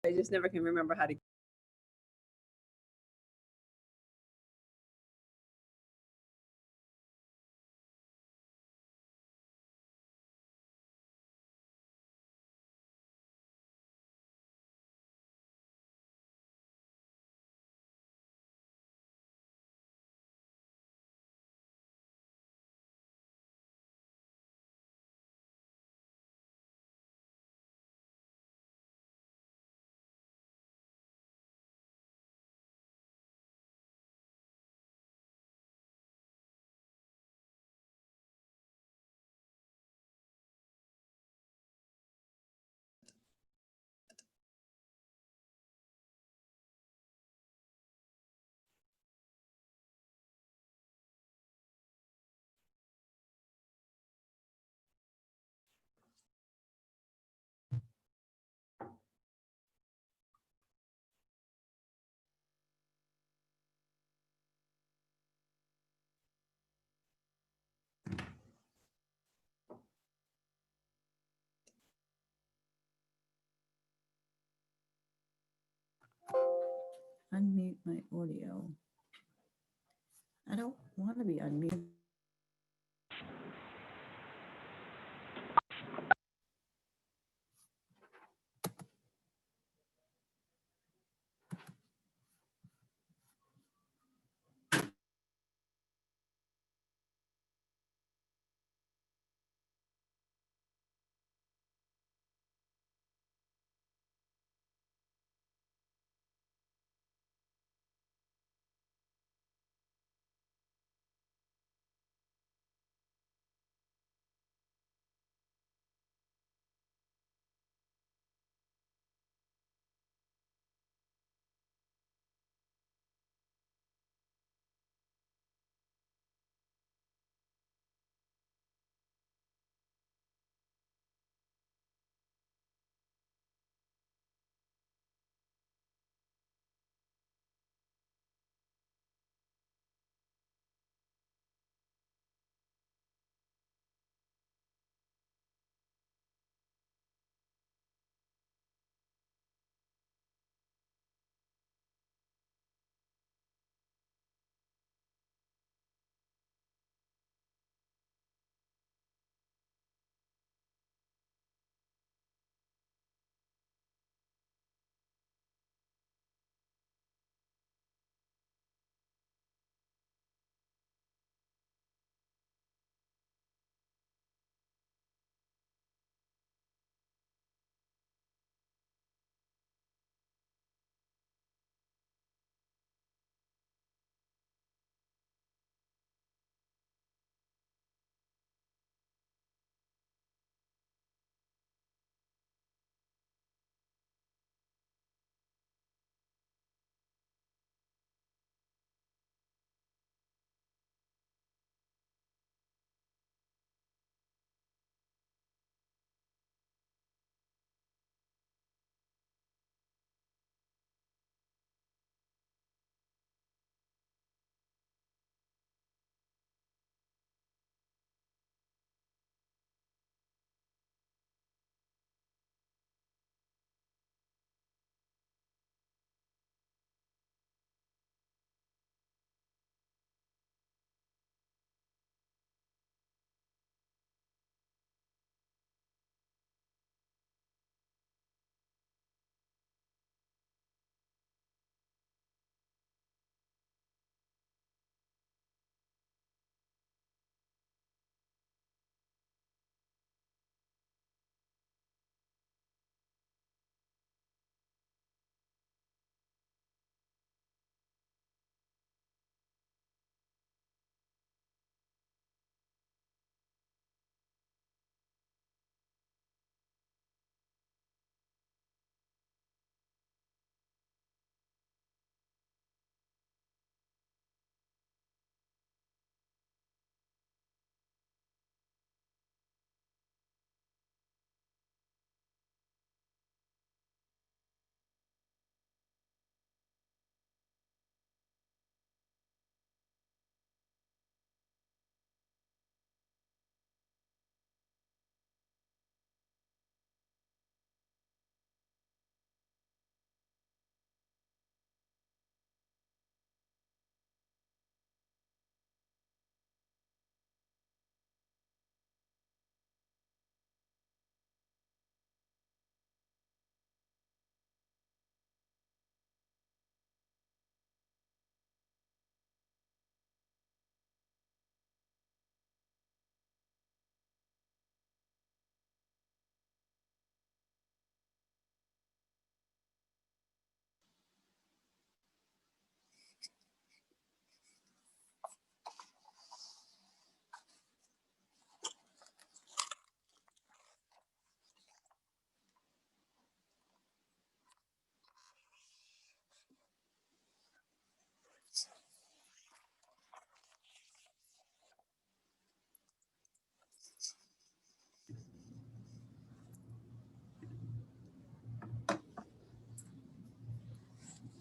I just never can remember how to. Unmute my audio. I don't want to be unmuted.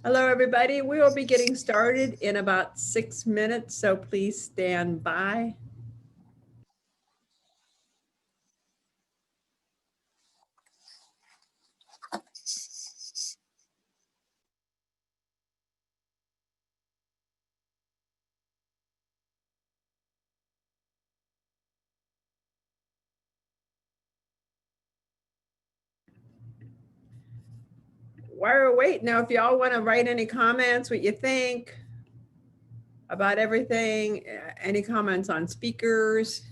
Hello, everybody. We will be getting started in about 6 minutes, so please stand by. While we're waiting, now, if y'all want to write any comments, what you think about everything, any comments on speakers,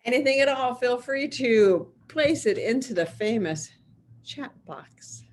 anything at all, feel free to place it into the famous chat box.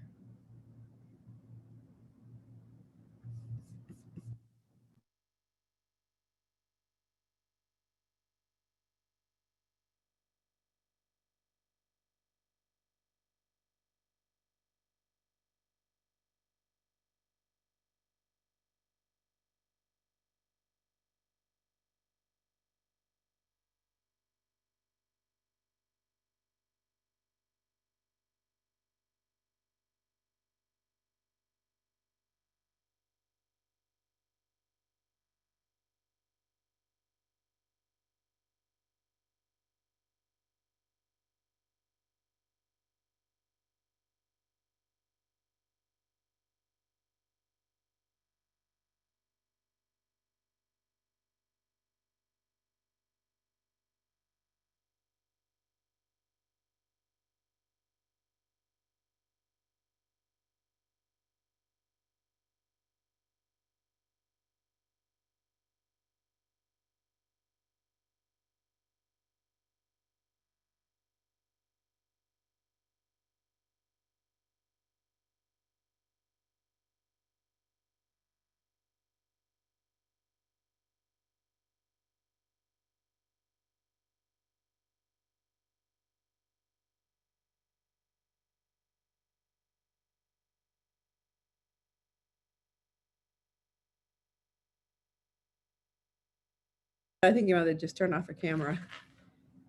I think you want to just turn off your camera.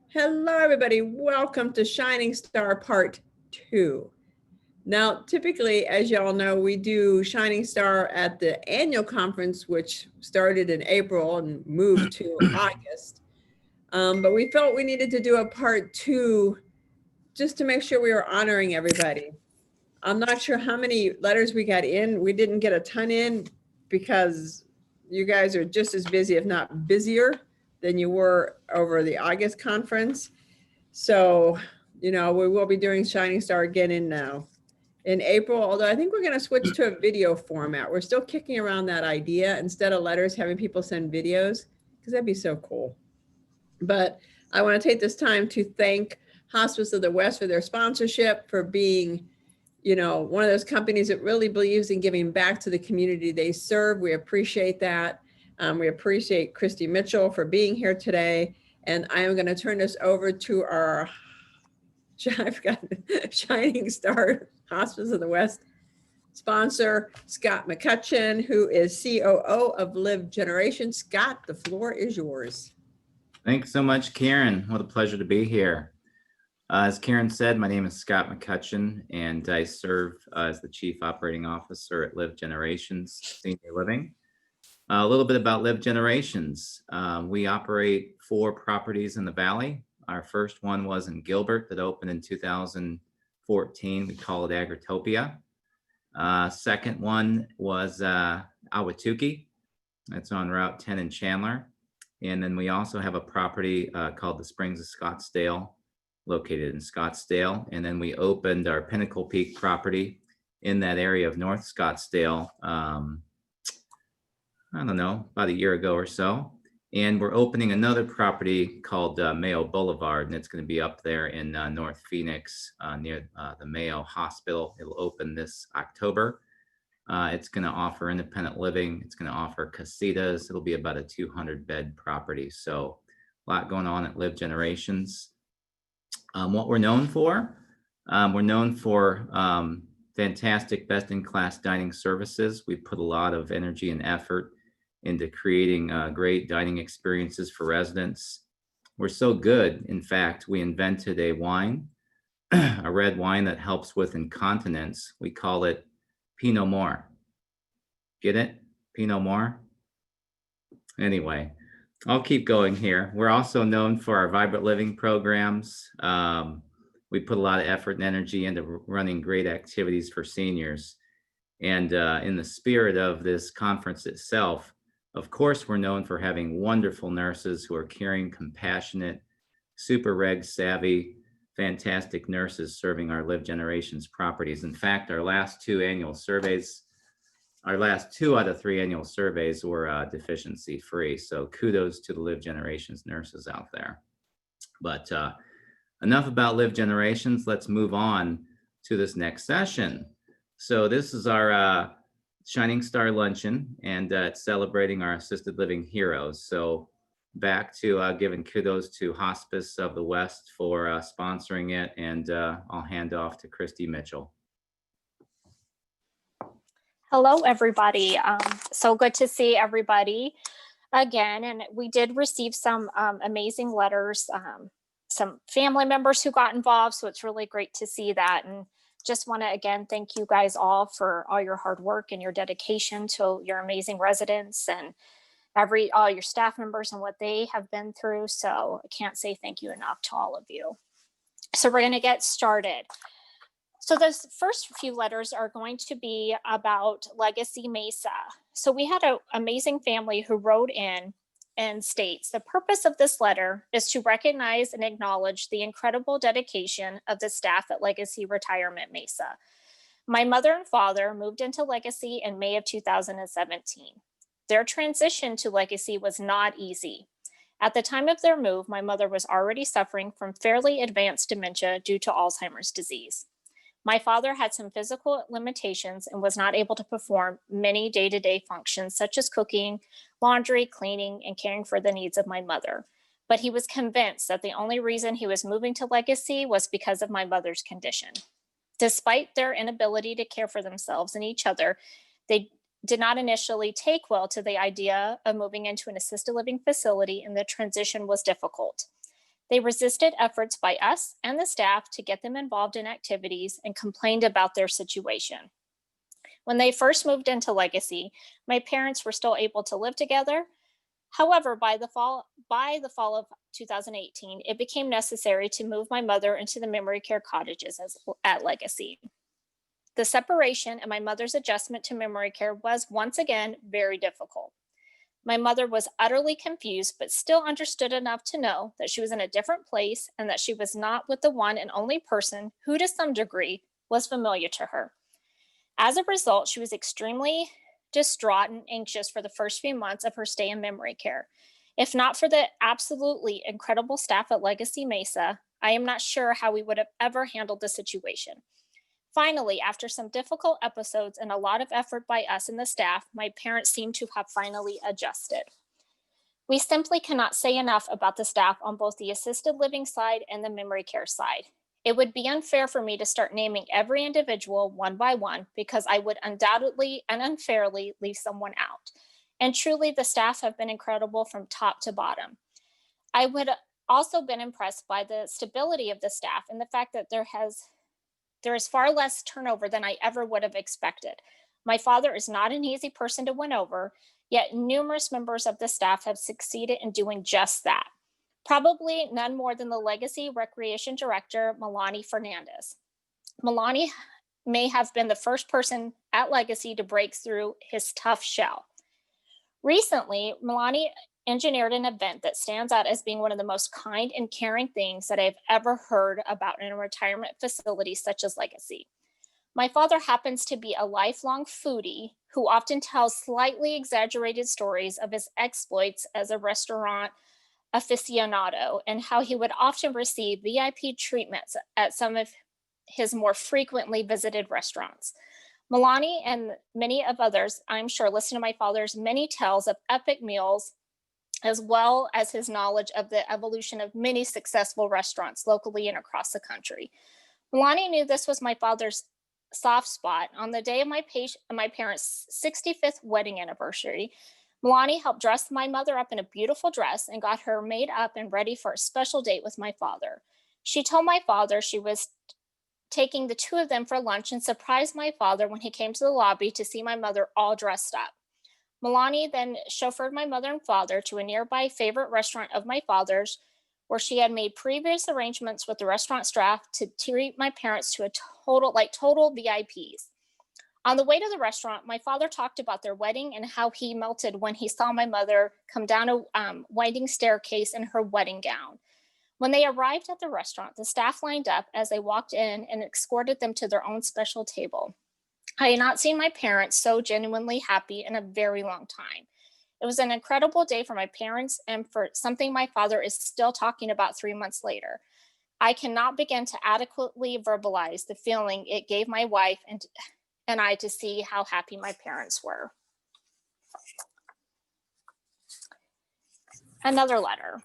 Hello, everybody. Welcome to Shining Star Part 2. Now, typically, as y'all know, we do Shining Star at the annual conference, which started in April and moved to August. But we felt we needed to do a part 2 just to make sure we were honoring everybody. I'm not sure how many letters we got in. We didn't get a ton in because you guys are just as busy, if not busier, than you were over the August conference. So, we will be doing Shining Star again in April, although I think we're going to switch to a video format. We're still kicking around that idea instead of letters, having people send videos, because that'd be so cool. But I want to take this time to thank Hospice of the West for their sponsorship, for being, one of those companies that really believes in giving back to the community they serve. We appreciate that. We appreciate Christy Mitchell for being here today. And I am going to turn this over to our I've got Shining Star Hospice of the West sponsor, Scott McCutcheon, who is COO of Live Generation. Scott, the floor is yours. Thanks so much, Karen. What a pleasure to be here. As Karen said, my name is Scott McCutcheon, and I serve as the Chief Operating Officer at Live Generations Senior Living. A little bit about Live Generations. We operate 4 properties in the Valley. Our first one was in Gilbert that opened in 2014. We call it Agritopia. Second one was Ahwatukee. That's on Route 10 in Chandler. And then we also have a property called the Springs of Scottsdale, located in Scottsdale. And then we opened our Pinnacle Peak property in that area of North Scottsdale, I don't know, about a year ago or so. And we're opening another property called Mayo Boulevard, and it's going to be up there in North Phoenix near the Mayo Hospital. It'll open this October. It's going to offer independent living. It's going to offer casitas. It'll be about a 200-bed property. So a lot going on at Live Generations. What we're known for fantastic best-in-class dining services. We put a lot of energy and effort into creating great dining experiences for residents. We're so good, in fact, we invented a wine, a red wine that helps with incontinence. We call it Pinot Noir. Get it? Pinot Noir? Anyway, I'll keep going here. We're also known for our vibrant living programs. We put a lot of effort and energy into running great activities for seniors. And in the spirit of this conference itself, of course, we're known for having wonderful nurses who are caring, compassionate, super reg savvy, fantastic nurses serving our Live Generations properties. In fact, our last two out of three annual surveys were deficiency free. So kudos to the Live Generations nurses out there. But enough about Live Generations. Let's move on to this next session. So this is our Shining Star Luncheon, and it's celebrating our assisted living heroes. So back to giving kudos to Hospice of the West for sponsoring it, and I'll hand off to Christy Mitchell. Hello, everybody. So good to see everybody again. And we did receive some amazing letters, some family members who got involved. So it's really great to see that. And just want to, again, thank you guys all for all your hard work and your dedication to your amazing residents and all your staff members and what they have been through. So I can't say thank you enough to all of you. So we're going to get started. So the first few letters are going to be about Legacy Mesa. So we had an amazing family who wrote in and states, the purpose of this letter is to recognize and acknowledge the incredible dedication of the staff at Legacy Retirement Mesa. My mother and father moved into Legacy in May of 2017. Their transition to Legacy was not easy. At the time of their move, my mother was already suffering from fairly advanced dementia due to Alzheimer's disease. My father had some physical limitations and was not able to perform many day-to-day functions such as cooking, laundry, cleaning, and caring for the needs of my mother. But he was convinced that the only reason he was moving to Legacy was because of my mother's condition. Despite their inability to care for themselves and each other, they did not initially take well to the idea of moving into an assisted living facility, and the transition was difficult. They resisted efforts by us and the staff to get them involved in activities and complained about their situation. When they first moved into Legacy, my parents were still able to live together. However, by the fall of 2018, it became necessary to move my mother into the memory care cottages at Legacy. The separation and my mother's adjustment to memory care was once again very difficult. My mother was utterly confused, but still understood enough to know that she was in a different place and that she was not with the one and only person who, to some degree, was familiar to her. As a result, she was extremely distraught and anxious for the first few months of her stay in memory care. If not for the absolutely incredible staff at Legacy Mesa, I am not sure how we would have ever handled the situation. Finally, after some difficult episodes and a lot of effort by us and the staff, my parents seem to have finally adjusted. We simply cannot say enough about the staff on both the assisted living side and the memory care side. It would be unfair for me to start naming every individual one by one because I would undoubtedly and unfairly leave someone out. And truly, the staff have been incredible from top to bottom. I would also been impressed by the stability of the staff and the fact that there is far less turnover than I ever would have expected. My father is not an easy person to win over, yet numerous members of the staff have succeeded in doing just that. Probably none more than the Legacy Recreation Director, Milani Fernandez. Milani may have been the first person at Legacy to break through his tough shell. Recently, Milani engineered an event that stands out as being one of the most kind and caring things that I've ever heard about in a retirement facility such as Legacy. My father happens to be a lifelong foodie who often tells slightly exaggerated stories of his exploits as a restaurant aficionado and how he would often receive VIP treatments at some of his more frequently visited restaurants. Milani and many of others, I'm sure, listen to my father's many tales of epic meals, as well as his knowledge of the evolution of many successful restaurants locally and across the country. Milani knew this was my father's soft spot. On the day of my parents' 65th wedding anniversary, Milani helped dress my mother up in a beautiful dress and got her made up and ready for a special date with my father. She told my father she was taking the two of them for lunch and surprised my father when he came to the lobby to see my mother all dressed up. Milani then chauffeured my mother and father to a nearby favorite restaurant of my father's, where she had made previous arrangements with the restaurant staff to treat my parents to a total VIPs. On the way to the restaurant, my father talked about their wedding and how he melted when he saw my mother come down a winding staircase in her wedding gown. When they arrived at the restaurant, the staff lined up as they walked in and escorted them to their own special table. I had not seen my parents so genuinely happy in a very long time. It was an incredible day for my parents and for something my father is still talking about 3 months later. I cannot begin to adequately verbalize the feeling it gave my wife and I to see how happy my parents were. Another letter.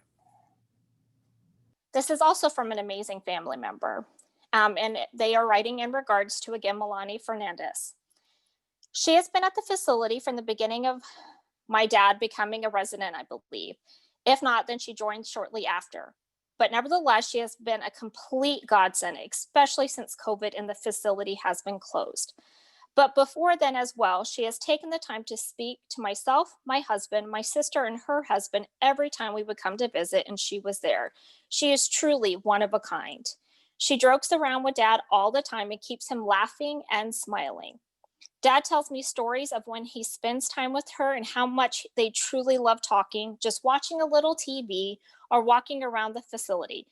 This is also from an amazing family member, and they are writing in regards to, again, Milani Fernandez. She has been at the facility from the beginning of my dad becoming a resident, I believe. If not, then she joined shortly after. But nevertheless, she has been a complete godsend, especially since COVID and the facility has been closed. But before then as well, she has taken the time to speak to myself, my husband, my sister, and her husband every time we would come to visit, and she was there. She is truly one of a kind. She jokes around with Dad all the time and keeps him laughing and smiling. Dad tells me stories of when he spends time with her and how much they truly love talking, just watching a little TV or walking around the facility,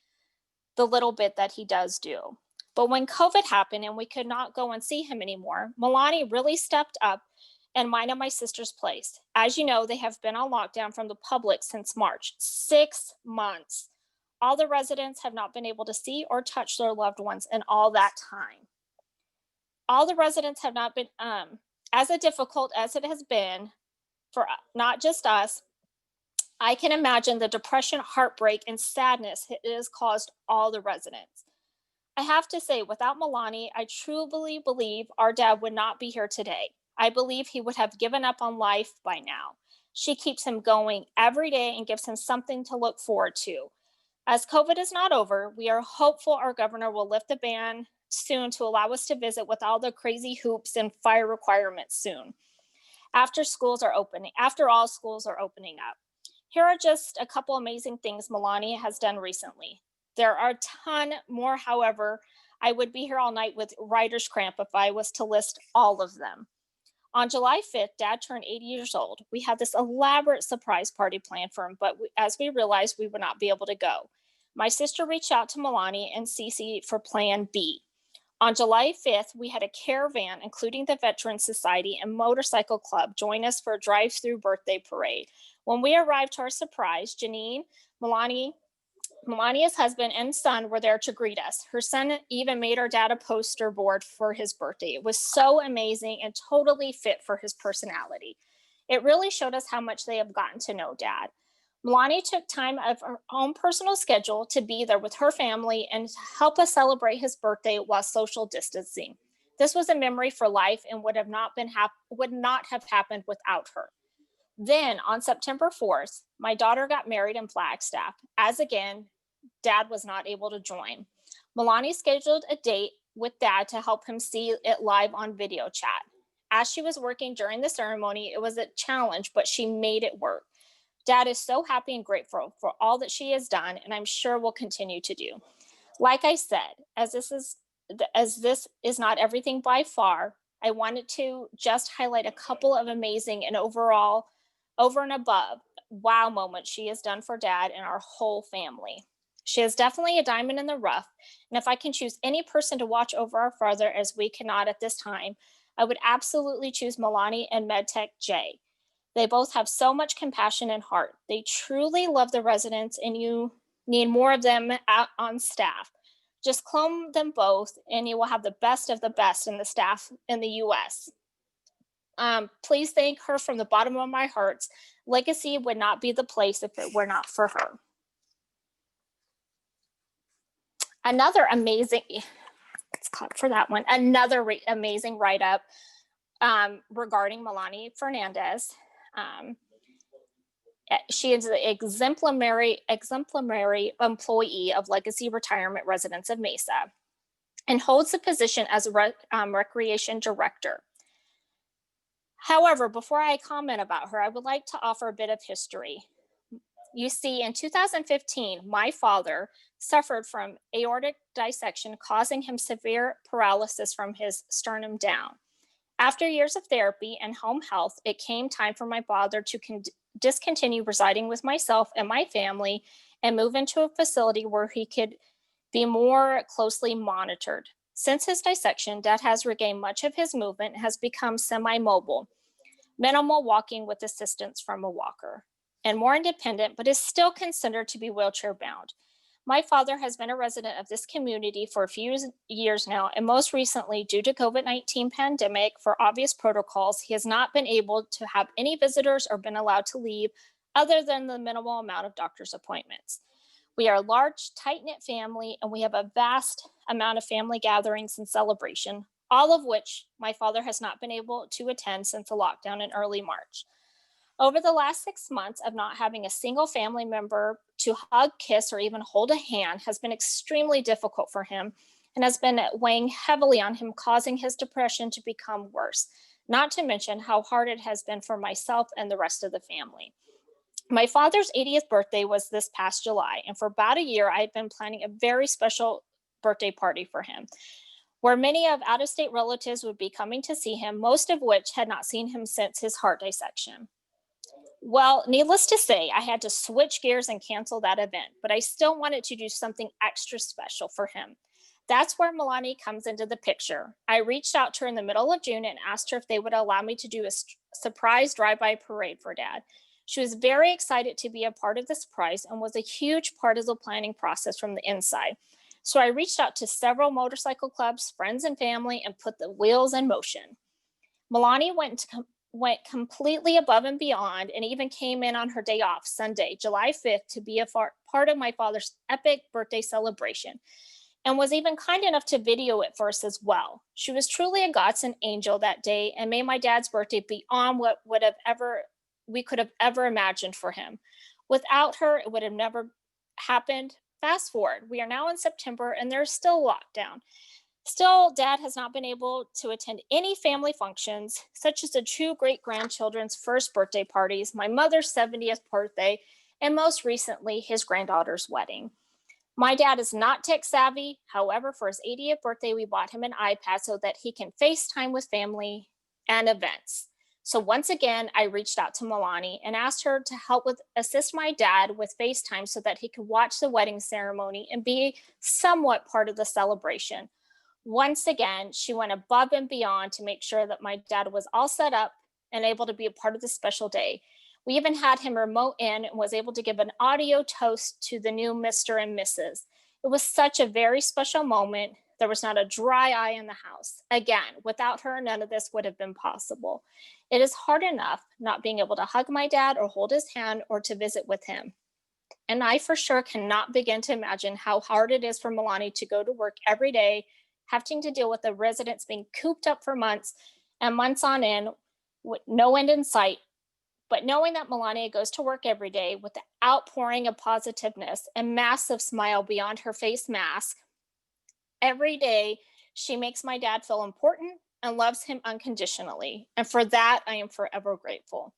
the little bit that he does do. But when COVID happened and we could not go and see him anymore, Milani really stepped up in mine and my sister's place. As you know, they have been on lockdown from the public since March, 6 months. All the residents have not been able to see or touch their loved ones in all that time. All the residents have not been, as difficult as it has been for not just us, I can imagine the depression, heartbreak, and sadness it has caused all the residents. I have to say, without Milani, I truly believe our dad would not be here today. I believe he would have given up on life by now. She keeps him going every day and gives him something to look forward to. As COVID is not over, we are hopeful our governor will lift the ban soon to allow us to visit with all the crazy hoops and fire requirements soon. After all schools are opening up. Here are just a couple amazing things Milani has done recently. There are a ton more, however, I would be here all night with writer's cramp if I was to list all of them. On July 5th, Dad turned 80 years old. We had this elaborate surprise party planned for him, but as we realized we would not be able to go. My sister reached out to Milani and Cece for Plan B. On July 5th, we had a caravan, including the Veterans Society and Motorcycle Club, join us for a drive-through birthday parade. When we arrived to our surprise, Janine, Melania's husband and son were there to greet us. Her son even made our dad a poster board for his birthday. It was so amazing and totally fit for his personality. It really showed us how much they have gotten to know Dad. Milani took time out of her own personal schedule to be there with her family and to help us celebrate his birthday while social distancing. This was a memory for life and would not have happened without her. Then on September 4th, my daughter got married in Flagstaff, as again, Dad was not able to join. Milani scheduled a date with Dad to help him see it live on video chat. As she was working during the ceremony, it was a challenge, but she made it work. Dad is so happy and grateful for all that she has done, and I'm sure will continue to do. Like I said, as this is not everything by far, I wanted to just highlight a couple of amazing and overall, over and above, wow moments she has done for Dad and our whole family. She is definitely a diamond in the rough, and if I can choose any person to watch over our father as we cannot at this time, I would absolutely choose Milani and MedTech Jay. They both have so much compassion and heart. They truly love the residents, and you need more of them out on staff. Just clone them both, and you will have the best of the best in the staff in the U.S. Please thank her from the bottom of my heart. Legacy would not be the place if it were not for her. Another amazing, let's clap for that one. Another amazing write-up regarding Milani Fernandez. She is an exemplary employee of Legacy Retirement Residence of Mesa. and holds the position as recreation director. However, before I comment about her, I would like to offer a bit of history. You see, in 2015, my father suffered from aortic dissection, causing him severe paralysis from his sternum down. After years of therapy and home health, it came time for my father to discontinue residing with myself and my family and move into a facility where he could be more closely monitored. Since his dissection, Dad has regained much of his movement and has become semi-mobile, minimal walking with assistance from a walker, and more independent, but is still considered to be wheelchair bound. My father has been a resident of this community for a few years now, and most recently, due to COVID-19 pandemic, for obvious protocols, he has not been able to have any visitors or been allowed to leave other than the minimal amount of doctor's appointments. We are a large, tight-knit family, and we have a vast amount of family gatherings and celebration, all of which my father has not been able to attend since the lockdown in early March. Over the last 6 months of not having a single family member to hug, kiss, or even hold a hand has been extremely difficult for him and has been weighing heavily on him, causing his depression to become worse, not to mention how hard it has been for myself and the rest of the family. My father's 80th birthday was this past July, and for about a year, I had been planning a very special birthday party for him, where many of out-of-state relatives would be coming to see him, most of which had not seen him since his heart dissection. Well, needless to say, I had to switch gears and cancel that event, but I still wanted to do something extra special for him. That's where Milani comes into the picture. I reached out to her in the middle of June and asked her if they would allow me to do a surprise drive-by parade for Dad. She was very excited to be a part of the surprise and was a huge part of the planning process from the inside. So I reached out to several motorcycle clubs, friends and family, and put the wheels in motion. Milani went completely above and beyond and even came in on her day off, Sunday, July 5th, to be a part of my father's epic birthday celebration, and was even kind enough to video it for us as well. She was truly a godsend angel that day and made my dad's birthday beyond what we could have ever imagined for him. Without her, it would have never happened. Fast forward, we are now in September and there's still lockdown. Still, Dad has not been able to attend any family functions, such as the two great-grandchildren's first birthday parties, my mother's 70th birthday, and most recently, his granddaughter's wedding. My dad is not tech savvy. However, for his 80th birthday, we bought him an iPad so that he can FaceTime with family and events. So once again, I reached out to Milani and asked her to assist my dad with FaceTime so that he could watch the wedding ceremony and be somewhat part of the celebration. Once again, she went above and beyond to make sure that my dad was all set up and able to be a part of this special day. We even had him remote in and was able to give an audio toast to the new Mr. and Mrs. It was such a very special moment. There was not a dry eye in the house. Again, without her, none of this would have been possible. It is hard enough not being able to hug my dad or hold his hand or to visit with him. And I for sure cannot begin to imagine how hard it is for Milani to go to work every day, having to deal with the residents being cooped up for months and months on end with no end in sight. But knowing that Melania goes to work every day with the outpouring of positiveness and massive smile beyond her face mask, every day she makes my dad feel important and loves him unconditionally. And for that, I am forever grateful.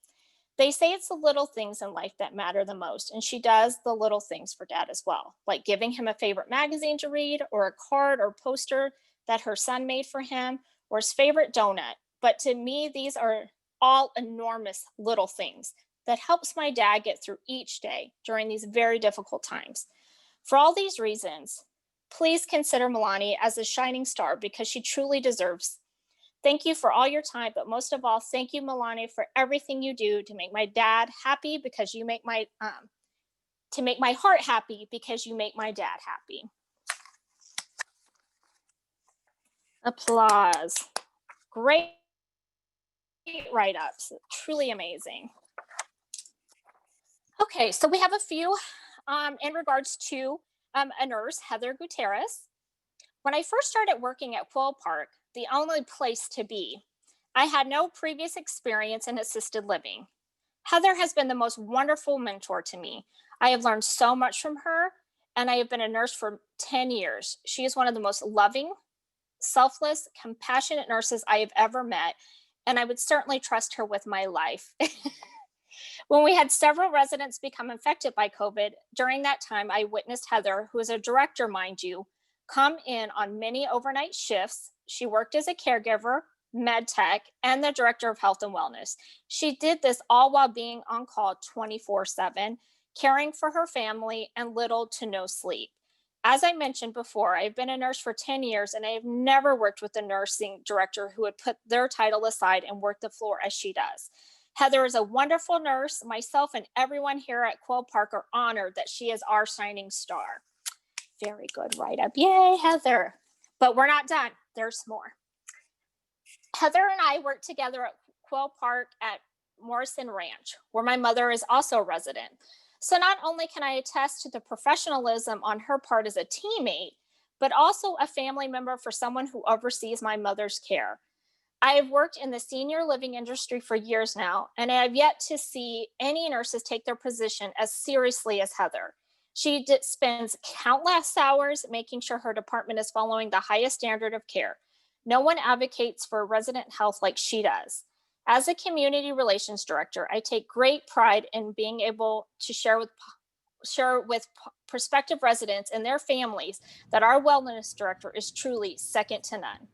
They say it's the little things in life that matter the most, and she does the little things for Dad as well, like giving him a favorite magazine to read or a card or poster that her son made for him or his favorite donut. But to me, these are all enormous little things that helps my dad get through each day during these very difficult times. For all these reasons, please consider Milani as a shining star because she truly deserves. Thank you for all your time, but most of all, thank you, Milani, for everything you do to make my dad happy because you make my heart happy because you make my dad happy. Applause. Great write-ups, truly amazing. Okay, so we have a few in regards to a nurse, Heather Gutierrez. When I first started working at Quill Park, the only place to be, I had no previous experience in assisted living. Heather has been the most wonderful mentor to me. I have learned so much from her, and I have been a nurse for 10 years. She is one of the most loving, selfless, compassionate nurses I have ever met, and I would certainly trust her with my life. When we had several residents become infected by COVID, during that time, I witnessed Heather, who is a director, mind you, come in on many overnight shifts. She worked as a caregiver, med tech, and the director of health and wellness. She did this all while being on call 24/7, caring for her family and little to no sleep. As I mentioned before, I've been a nurse for 10 years and I have never worked with a nursing director who would put their title aside and work the floor as she does. Heather is a wonderful nurse. Myself and everyone here at Quill Park are honored that she is our shining star. Very good write-up. Yay, Heather. But we're not done. There's more. Heather and I worked together at Quill Park at Morrison Ranch, where my mother is also a resident. So not only can I attest to the professionalism on her part as a teammate, but also a family member for someone who oversees my mother's care. I have worked in the senior living industry for years now, and I have yet to see any nurses take their position as seriously as Heather. She spends countless hours making sure her department is following the highest standard of care. No one advocates for resident health like she does. As a community relations director, I take great pride in being able to share with prospective residents and their families that our wellness director is truly second to none.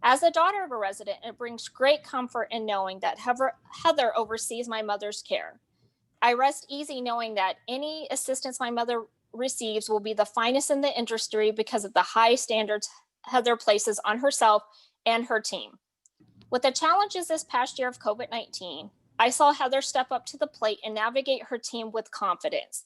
As a daughter of a resident, it brings great comfort in knowing that Heather oversees my mother's care. I rest easy knowing that any assistance my mother receives will be the finest in the industry because of the high standards Heather places on herself and her team. With the challenges this past year of COVID-19, I saw Heather step up to the plate and navigate her team with confidence.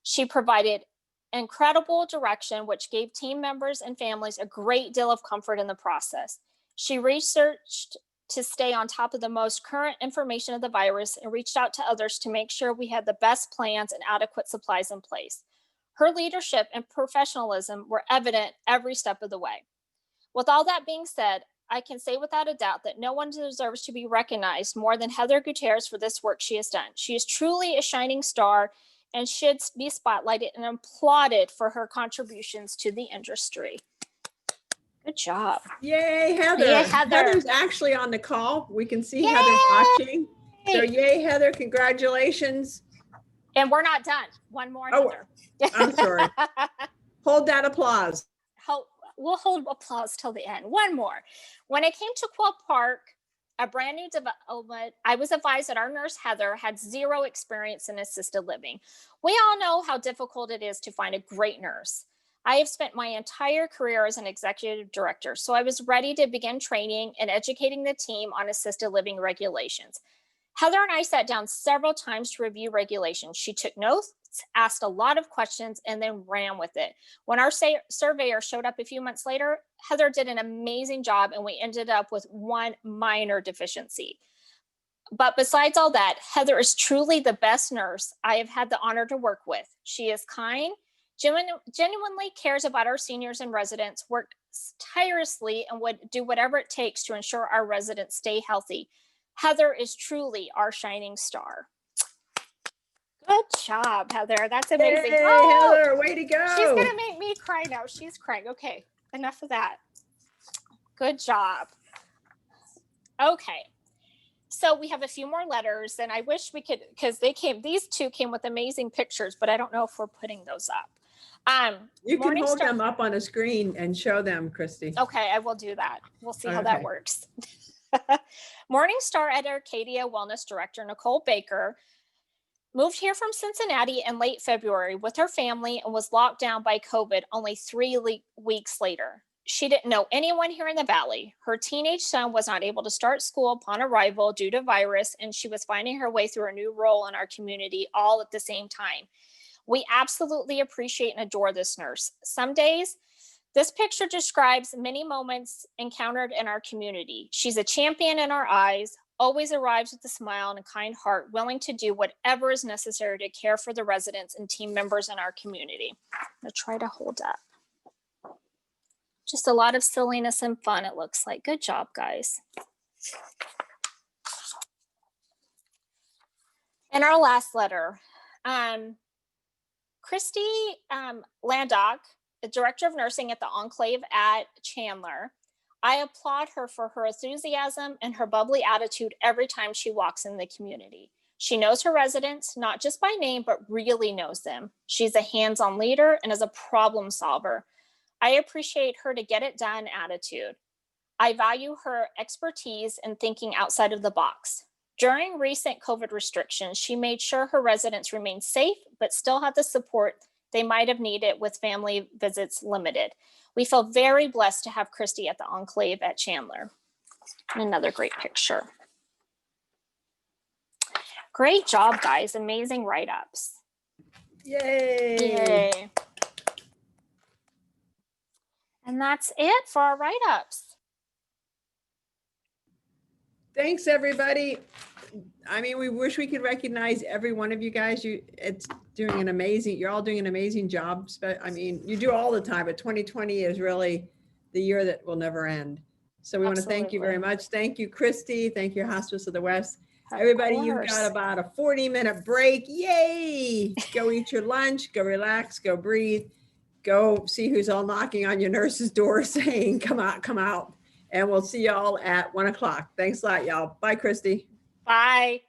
She provided incredible direction, which gave team members and families a great deal of comfort in the process. She researched to stay on top of the most current information of the virus and reached out to others to make sure we had the best plans and adequate supplies in place. Her leadership and professionalism were evident every step of the way. With all that being said, I can say without a doubt that no one deserves to be recognized more than Heather Gutierrez for this work she has done. She is truly a shining star and should be spotlighted and applauded for her contributions to the industry. Good job. Yay, Heather. Yay, Heather. Heather's actually on the call. We can see Yay. Heather watching. So yay, Heather, congratulations. And we're not done. One more, Oh, Heather. I'm sorry. Hold that applause. We'll hold applause till the end. One more. When I came to Quill Park, a brand new development, I was advised that our nurse Heather had zero experience in assisted living. We all know how difficult it is to find a great nurse. I have spent my entire career as an executive director, so I was ready to begin training and educating the team on assisted living regulations. Heather and I sat down several times to review regulations. She took notes, asked a lot of questions, and then ran with it. When our surveyor showed up a few months later, Heather did an amazing job, and we ended up with one minor deficiency. But besides all that, Heather is truly the best nurse I have had the honor to work with. She is kind, genuinely cares about our seniors and residents, works tirelessly, and would do whatever it takes to ensure our residents stay healthy. Heather is truly our shining star. Good job, Heather. That's amazing. Yay, Oh, Heather, way to go. she's going to make me cry now. She's crying. Okay, enough of that. Good job. Okay. So we have a few more letters, and I wish we could, because these two came with amazing pictures, but I don't know if we're putting those up. You can hold Morningstar- them up on a screen and show them, Christy. Okay, I will do that. We'll see how Okay. that works. Morningstar at Arcadia Wellness Director Nicole Baker moved here from Cincinnati in late February with her family and was locked down by COVID only 3 weeks later. She didn't know anyone here in the Valley. Her teenage son was not able to start school upon arrival due to virus, and she was finding her way through a new role in our community all at the same time. We absolutely appreciate and adore this nurse. Some days, this picture describes many moments encountered in our community. She's a champion in our eyes, always arrives with a smile and a kind heart, willing to do whatever is necessary to care for the residents and team members in our community. I'm gonna try to hold up. Just a lot of silliness and fun, it looks like. Good job, guys. And our last letter, Christy Landock, the Director of Nursing at the Enclave at Chandler, I applaud her for her enthusiasm and her bubbly attitude every time she walks in the community. She knows her residents, not just by name, but really knows them. She's a hands-on leader and is a problem solver. I appreciate her to get it done attitude. I value her expertise in thinking outside of the box. During recent COVID restrictions, she made sure her residents remained safe, but still had the support they might have needed with family visits limited. We feel very blessed to have Christy at the Enclave at Chandler. Another great picture. Great job, guys. Amazing write-ups. Yay. Yay. And that's it for our write-ups. Thanks, everybody. I mean, we wish we could recognize every one of you guys. You're all doing an amazing job. I mean, you do all the time, but 2020 is really the year that will never end. So we want to thank you very much. Thank you, Christy. Thank you, Hospice of the West. Everybody, you've got about a 40-minute break. Yay! Go eat your lunch, go relax, go breathe, go see who's all knocking on your nurse's door saying, come out, come out. And we'll see y'all at 1 o'clock. Thanks a lot, y'all. Bye, Christy. Bye.